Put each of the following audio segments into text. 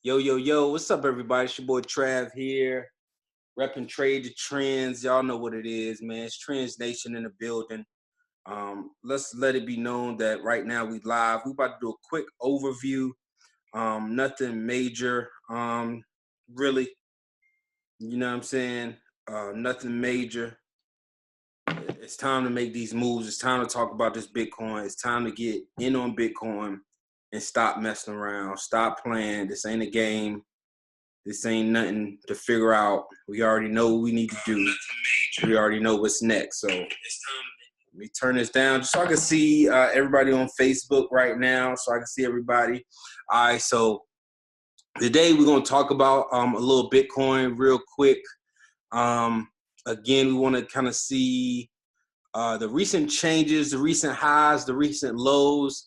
Yo, yo, yo, what's up, everybody? It's your boy Trav here, repping Trade the Trends. Y'all know what it is, man. It's Trends Nation in the building. Let's let it be known that right now we live. We about to do a quick overview. Nothing major, really. You know what I'm saying? Nothing major. It's time to make these moves. It's time to talk about this Bitcoin. It's time to get in on Bitcoin and stop messing around. Stop playing. This ain't a game. This ain't nothing to figure out. We already know what we need to do. We already know what's next. So let me turn this down just so I can see everybody on Facebook right now, so I can see everybody. All right, so today we're going to talk about a little Bitcoin real quick. Again, we want to kind of see the recent changes, the recent highs, the recent lows.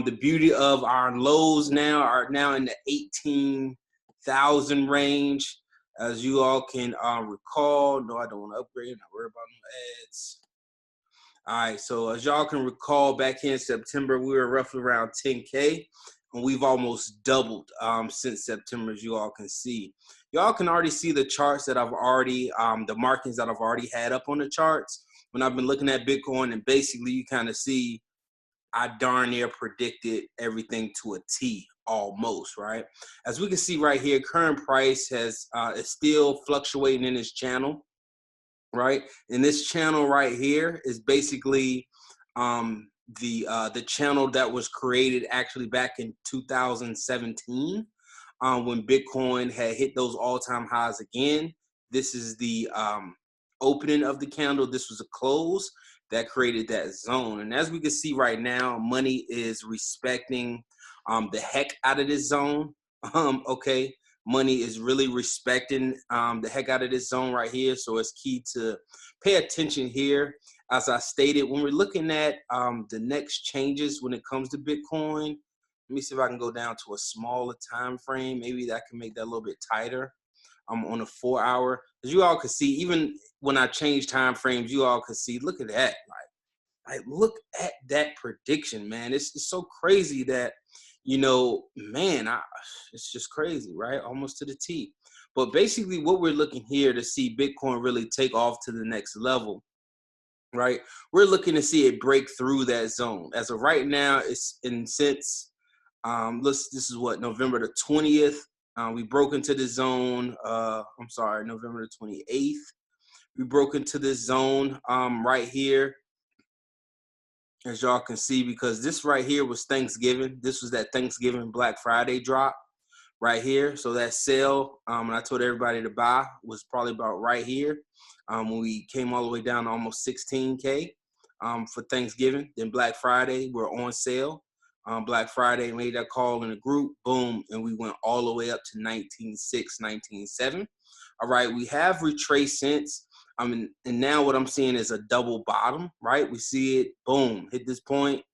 The beauty of our lows now are now in the 18,000 range. As you all can recall, no, I don't want to upgrade. Not worry about no ads. All right, so as y'all can recall, back in September, we were roughly around 10K, and we've almost doubled since September, as you all can see. Y'all can already see the charts that I've already, the markings that I've already had up on the charts. When I've been looking at Bitcoin, and basically you kind of see I darn near predicted everything to a T almost, right? As we can see right here, current price is still fluctuating in this channel, right? And this channel right here is basically the channel that was created actually back in 2017 when Bitcoin had hit those all-time highs again. This is the opening of the candle. This was a close that created that zone. And as we can see right now, money is respecting the heck out of this zone. Okay, money is really respecting the heck out of this zone right here. So it's key to pay attention here. As I stated, when we're looking at the next changes when it comes to Bitcoin, let me see if I can go down to a smaller time frame. Maybe that can make that a little bit tighter. I'm on a 4 hour. As you all can see, even when I change time frames, you all can see, look at that. Like look at that prediction, man. It's so crazy that, you know, man, it's just crazy, right? Almost to the T. But basically what we're looking here to see Bitcoin really take off to the next level, right? We're looking to see it break through that zone. As of right now, it's since this is what, November the 20th. We broke into the zone. November the 28th. We broke into this zone right here, as y'all can see, because this right here was Thanksgiving. This was that Thanksgiving Black Friday drop right here. So that sale, and I told everybody to buy, was probably about right here. When we came all the way down to almost 16K for Thanksgiving. Then Black Friday, we're on sale. Black Friday, made that call in a group, boom, and we went all the way up to 19.6, 19.7. All right, we have retraced since. And now what I'm seeing is a double bottom, right? We see it, boom, hit this point,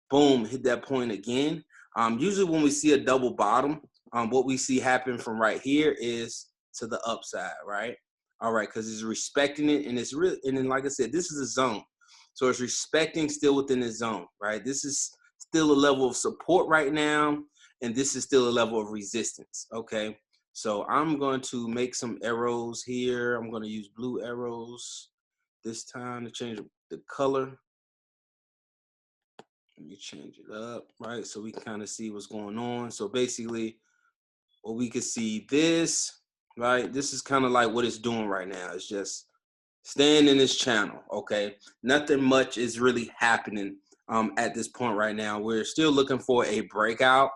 boom, hit that point again. Usually when we see a double bottom, what we see happen from right here is to the upside, right? All right, because it's respecting it, and it's real. And then, like I said, this is a zone, so it's respecting still within the zone, right? This is still a level of support right now, and this is still a level of resistance. Okay, so I'm going to make some arrows here. I'm going to use blue arrows this time to change the color. Let me change it up, right? So we can kind of see what's going on. So basically, what we can see this, right? This is kind of like what it's doing right now. It's just staying in this channel, okay? Nothing much is really happening at this point right now. We're still looking for a breakout.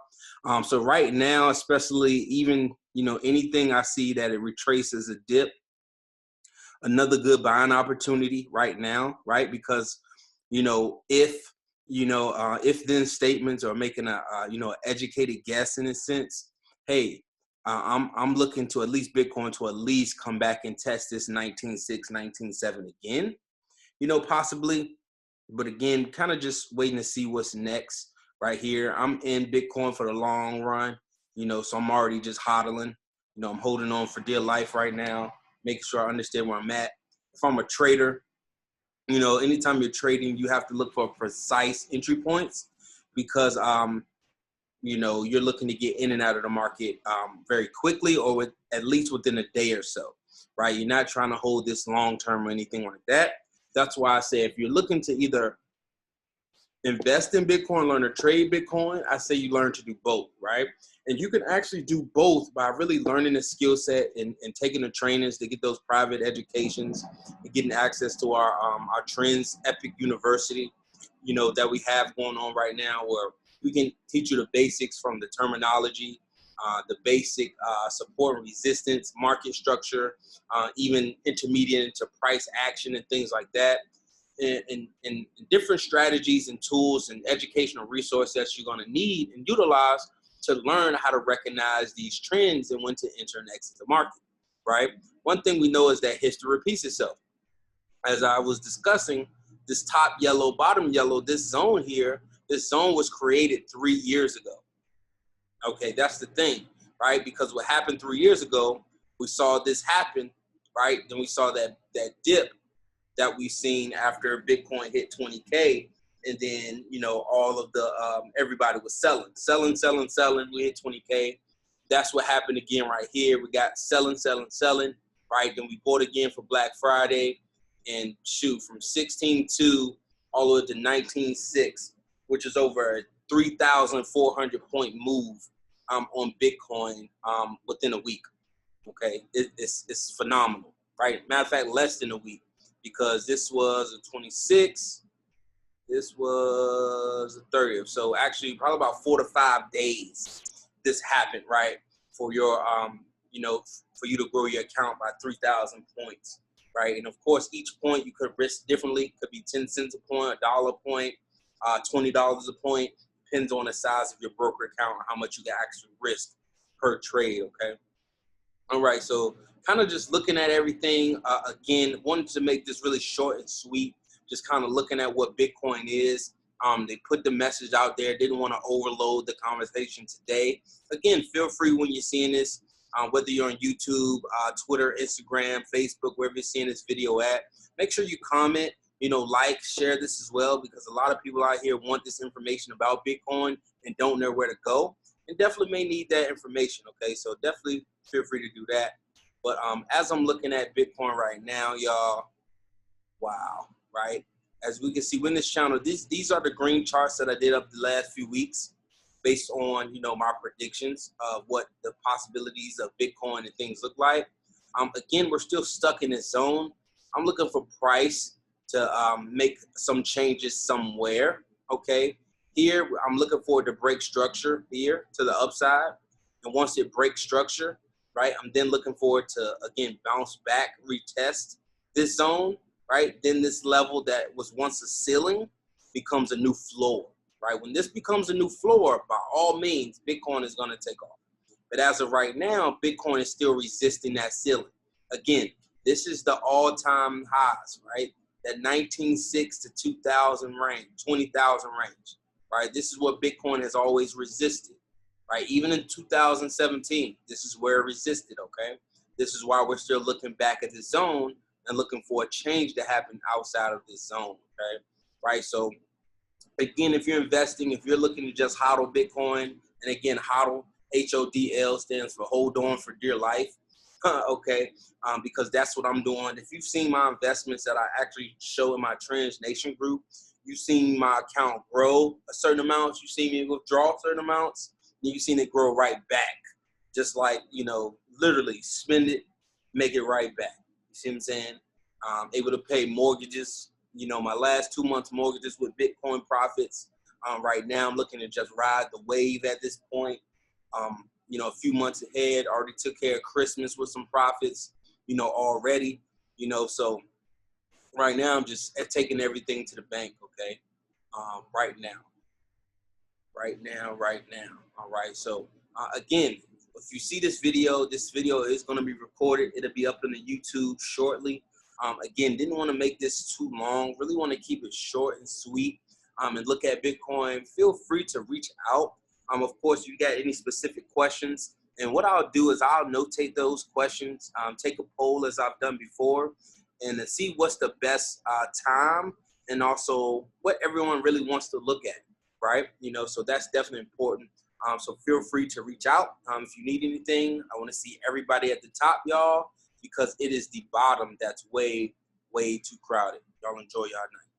So right now, especially even, you know, anything I see that it retraces a dip, another good buying opportunity right now, right? Because, you know, if then statements are making a, educated guess in a sense, hey, I'm looking to at least Bitcoin to at least come back and test this 19.6, 19.7 again, you know, possibly. But again, kind of just waiting to see what's next right here. I'm in Bitcoin for the long run, you know, so I'm already just hodling. You know, I'm holding on for dear life right now, making sure I understand where I'm at. If I'm a trader, you know, anytime you're trading, you have to look for precise entry points because you know, you're looking to get in and out of the market very quickly, or at least within a day or so, right? You're not trying to hold this long term or anything like that. That's why I say if you're looking to either invest in Bitcoin, learn to trade Bitcoin, I say you learn to do both, right? And you can actually do both by really learning the skill set and taking the trainings to get those private educations and getting access to our Trends Epic University, you know, that we have going on right now, where we can teach you the basics from the terminology, the basic support and resistance, market structure, even intermediate into price action and things like that. And different strategies and tools and educational resources that you're going to need and utilize to learn how to recognize these trends and when to enter and exit the market, right? One thing we know is that history repeats itself. As I was discussing, this top yellow, bottom yellow, this zone here, this zone was created 3 years ago. Okay, that's the thing, right? Because what happened 3 years ago, we saw this happen, right? Then we saw that dip that we've seen after Bitcoin hit 20K. And then, you know, all of the, everybody was selling. We hit 20K. That's what happened again right here. We got selling, right? Then we bought again for Black Friday, and shoot, from 16.2 all the way to 19.6, which is over a 3,400 point move on Bitcoin within a week. Okay, it's phenomenal, right? Matter of fact, less than a week, because this was a 26th, this was the 30th. So actually probably about 4 to 5 days this happened, right? For your, you know, for you to grow your account by 3,000 points, right? And of course, each point you could risk differently. Could be 10 cents a point, $1 a point, $20 a point. Depends on the size of your broker account and how much you can actually risk per trade, okay? All right, so kind of just looking at everything, again, wanted to make this really short and sweet, just kind of looking at what Bitcoin is. They put the message out there, didn't want to overload the conversation today. Again, feel free when you're seeing this, whether you're on YouTube, Twitter, Instagram, Facebook, wherever you're seeing this video at, make sure you comment, you know, like, share this as well, because a lot of people out here want this information about Bitcoin and don't know where to go, and definitely may need that information, okay? So definitely feel free to do that. But as I'm looking at Bitcoin right now, y'all, wow, right? As we can see in this channel, these are the green charts that I did up the last few weeks based on, you know, my predictions of what the possibilities of Bitcoin and things look like. Again, we're still stuck in this zone. I'm looking for price to make some changes somewhere, okay? Here, I'm looking forward to break structure here to the upside. And once it breaks structure, right, I'm then looking forward to, again, bounce back, retest this zone, right? Then this level that was once a ceiling becomes a new floor, right? When this becomes a new floor, by all means, Bitcoin is going to take off. But as of right now, Bitcoin is still resisting that ceiling. Again, this is the all-time highs, right? That 19.6 to 2,000 range, 20,000 range, right? This is what Bitcoin has always resisted, right? Even in 2017, this is where it resisted, okay? This is why we're still looking back at this zone and looking for a change to happen outside of this zone, okay? Right, so again, if you're investing, if you're looking to just hodl Bitcoin, and again, hodl, HODL stands for hold on for dear life, okay? Because that's what I'm doing. If you've seen my investments that I actually show in my Trends Nation group, you've seen my account grow a certain amount, you've seen me withdraw certain amounts, and you've seen it grow right back. Just like, you know, literally spend it, make it right back. You see what I'm saying? Able to pay mortgages, you know, my last 2 months mortgages with Bitcoin profits. Right now, I'm looking to just ride the wave at this point. You know, a few months ahead, already took care of Christmas with some profits, you know, already, you know, so right now I'm just taking everything to the bank, okay? Right now. All right, so again, if you see this video is going to be recorded. It'll be up on the YouTube shortly. Again, didn't want to make this too long. Really want to keep it short and sweet. And look at Bitcoin. Feel free to reach out. Of course, if you got any specific questions. And what I'll do is I'll notate those questions, take a poll as I've done before, and to see what's the best time and also what everyone really wants to look at, right? You know, so that's definitely important. So feel free to reach out. If you need anything, I want to see everybody at the top, y'all, because it is the bottom that's way, way too crowded. Y'all enjoy y'all night.